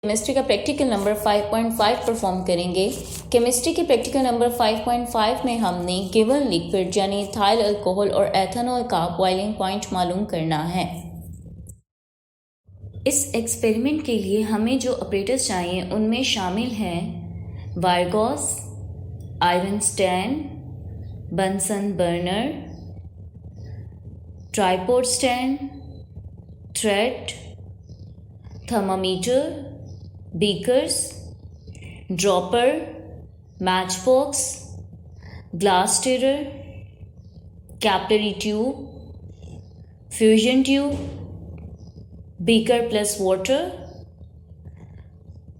Chemistry का practical number 5.5 perform करेंगे। Chemistry के प्रैक्टिकल नंबर 5.5 में हमने गिवन लिक्विड यानी इथाइल अल्कोहल और एथेनॉल का बॉइलिंग पॉइंट मालूम करना है। इस एक्सपेरिमेंट के लिए हमें जो ऑपरेटर्स चाहिए उनमें शामिल हैं wire gauze, iron stand, Bunsen burner, tripod stand, thread, thermometer, beakers, dropper, match box, glass stirrer, capillary tube, fusion tube, beaker plus water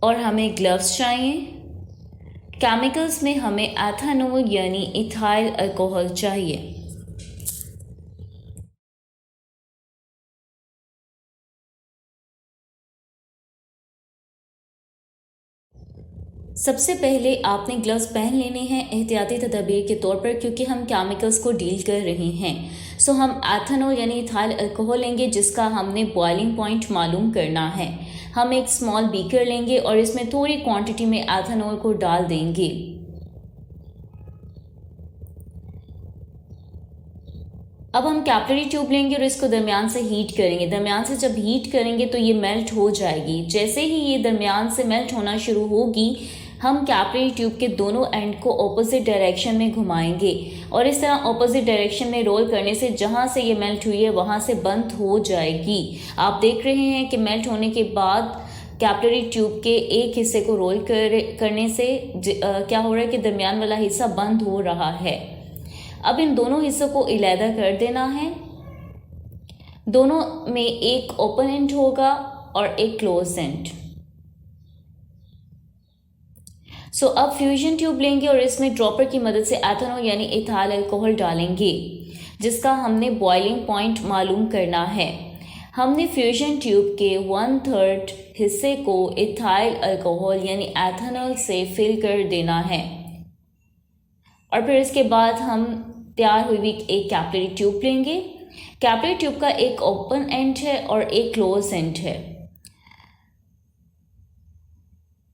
और हमें ग्लव्स चाहिए। केमिकल्स में हमें एथेनॉल यानी इथाइल अल्कोहल चाहिए। सबसे पहले आपने ग्लव्स पहन लेने हैं एहतियाती तदबीर के तौर पर, क्योंकि हम केमिकल्स को डील कर रहे हैं। सो हम एथेनॉल यानी इथाइल अल्कोहल लेंगे जिसका हमने बॉइलिंग पॉइंट मालूम करना है। हम एक स्मॉल बीकर लेंगे और इसमें थोड़ी क्वांटिटी में एथेनॉल को डाल देंगे। अब हम कैपिलरी ट्यूब लेंगे और इसको दरमियान से हीट करेंगे। दरमियान से जब हीट करेंगे तो ये मेल्ट हो जाएगी। जैसे ही ये दरमियान से मेल्ट होना शुरू होगी, हम कैपिलरी ट्यूब के दोनों एंड को ऑपोजिट डायरेक्शन में घुमाएंगे और इस तरह ऑपोजिट डायरेक्शन में रोल करने से जहाँ से ये मेल्ट हुई है वहाँ से बंद हो जाएगी। आप देख रहे हैं कि मेल्ट होने के बाद कैपिलरी ट्यूब के एक हिस्से को रोल करने से क्या हो रहा है कि दरमियान वाला हिस्सा बंद हो रहा है। अब इन दोनों हिस्सों को इलेहदा कर देना है। दोनों में एक ओपन एंड होगा और एक क्लोज एंड। सो अब फ्यूजन ट्यूब लेंगे और इसमें ड्रॉपर की मदद से एथेनॉल यानी इथाइल अल्कोहल डालेंगे जिसका हमने बॉइलिंग पॉइंट मालूम करना है। हमने फ्यूजन ट्यूब के 1/3 हिस्से को इथाइल अल्कोहल यानी एथेनॉल से फिल कर देना है और फिर इसके बाद हम तैयार हुई एक कैपिलरी ट्यूब लेंगे। कैपिलरी ट्यूब का एक ओपन एंड है और एक क्लोज एंड है।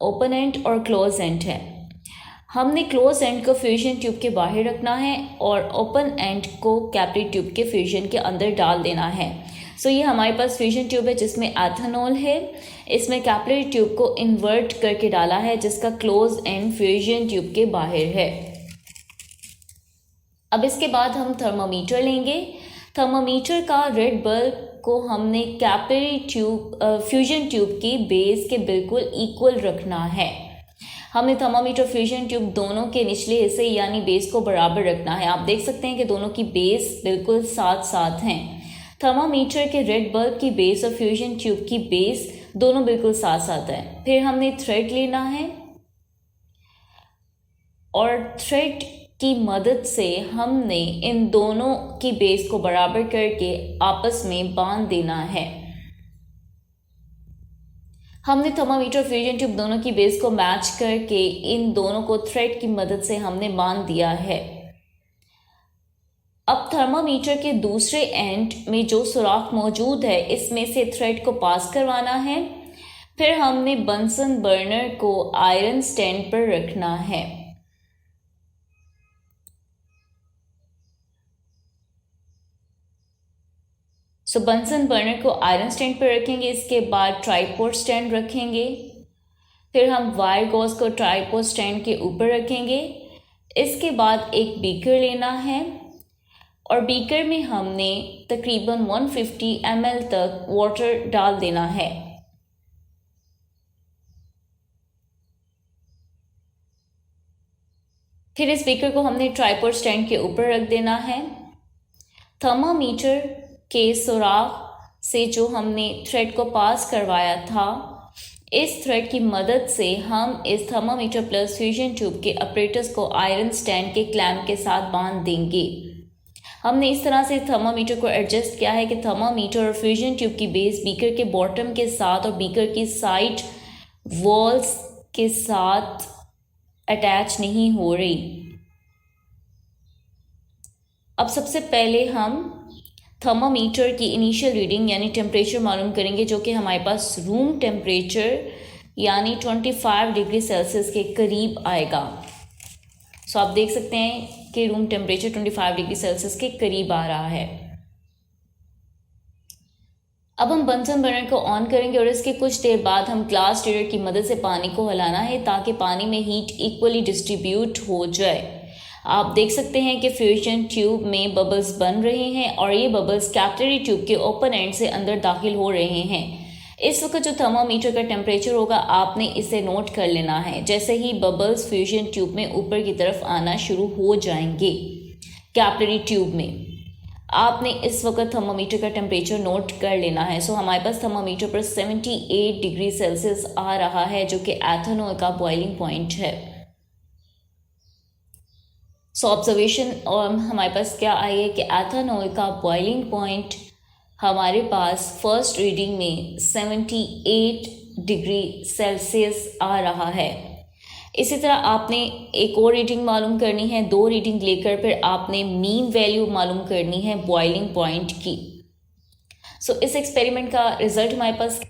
ओपन एंड और क्लोज एंड है। हमने क्लोज एंड को फ्यूजन ट्यूब के बाहर रखना है और ओपन एंड को कैपिलरी ट्यूब के फ्यूजन के अंदर डाल देना है। सो ये हमारे पास फ्यूजन ट्यूब है जिसमें एथेनॉल है। इसमें कैपिलरी ट्यूब को इन्वर्ट करके डाला है जिसका क्लोज एंड फ्यूजन ट्यूब के बाहर है। अब इसके बाद हम थर्मामीटर लेंगे। थर्मामीटर का रेड बल्ब को हमने कैपिलरी ट्यूब फ्यूजन ट्यूब की बेस के बिल्कुल इक्वल रखना है। हमने थर्मामीटर फ्यूजन ट्यूब दोनों के निचले हिस्से यानी बेस को बराबर रखना है। आप देख सकते हैं कि दोनों की बेस बिल्कुल साथ साथ हैं। थर्मामीटर के रेड बल्ब की बेस और फ्यूजन ट्यूब की बेस दोनों बिल्कुल साथ साथ हैं। फिर हमने थ्रेड लेना है और थ्रेड की मदद से हमने इन दोनों की बेस को बराबर करके आपस में बांध देना है। हमने थर्मामीटर फ्यूजन ट्यूब दोनों की बेस को मैच करके इन दोनों को थ्रेड की मदद से हमने बांध दिया है। अब थर्मामीटर के दूसरे एंड में जो सुराख मौजूद है इसमें से थ्रेड को पास करवाना है। फिर हमने बंसन बर्नर को आयरन स्टैंड पर रखना है। सो बंसन बर्नर को आयरन स्टैंड पर रखेंगे। इसके बाद ट्राइपॉड स्टैंड रखेंगे। फिर हम वायर गॉज को ट्राइपॉड स्टैंड के ऊपर रखेंगे। इसके बाद एक बीकर लेना है और बीकर में हमने तकरीबन 150 ml तक वाटर डाल देना है। फिर इस बीकर को हमने ट्राइपॉड स्टैंड के ऊपर रख देना है। थर्मामीटर के सुराख से जो हमने थ्रेड को पास करवाया था, इस थ्रेड की मदद से हम इस थर्मामीटर प्लस फ्यूजन ट्यूब के ऑपरेटर्स को आयरन स्टैंड के क्लैंप के साथ बांध देंगे। हमने इस तरह से थर्मामीटर को एडजस्ट किया है कि थर्मामीटर और फ्यूजन ट्यूब की बेस बीकर के बॉटम के साथ और बीकर की साइड वॉल्स के साथ अटैच नहीं हो रही। अब सबसे पहले हम थर्मामीटर की इनिशियल रीडिंग यानी टेम्परेचर मालूम करेंगे जो कि हमारे पास रूम टेम्परेचर यानी 25 डिग्री सेल्सियस के करीब आएगा। सो आप देख सकते हैं कि रूम टेम्परेचर 25 डिग्री सेल्सियस के करीब आ रहा है। अब हम बंसन बर्नर को ऑन करेंगे और इसके कुछ देर बाद हम ग्लास स्टीरर की मदद से पानी को हिलाना है ताकि पानी में हीट इक्वली डिस्ट्रीब्यूट हो जाए। आप देख सकते हैं कि फ्यूजन ट्यूब में बबल्स बन रहे हैं और ये बबल्स कैपिलरी ट्यूब के ओपन एंड से अंदर दाखिल हो रहे हैं। इस वक्त जो थर्मामीटर का टेम्परेचर होगा आपने इसे नोट कर लेना है। जैसे ही बबल्स फ्यूजन ट्यूब में ऊपर की तरफ आना शुरू हो जाएंगे कैपिलरी ट्यूब में, आपने इस वक्त थर्मामीटर का टेम्परेचर नोट कर लेना है। सो हमारे पास थर्मामीटर पर 78 डिग्री सेल्सियस आ रहा है जो कि एथेनॉल का बॉइलिंग पॉइंट है। सो ऑब्जर्वेशन हमारे पास क्या आई है कि एथेनॉल का बॉइलिंग पॉइंट हमारे पास फर्स्ट रीडिंग में 78 डिग्री सेल्सियस आ रहा है। इसी तरह आपने एक और रीडिंग मालूम करनी है, 2 रीडिंग लेकर फिर आपने मीन वैल्यू मालूम करनी है बॉइलिंग पॉइंट की। सो इस एक्सपेरिमेंट का रिजल्ट हमारे पास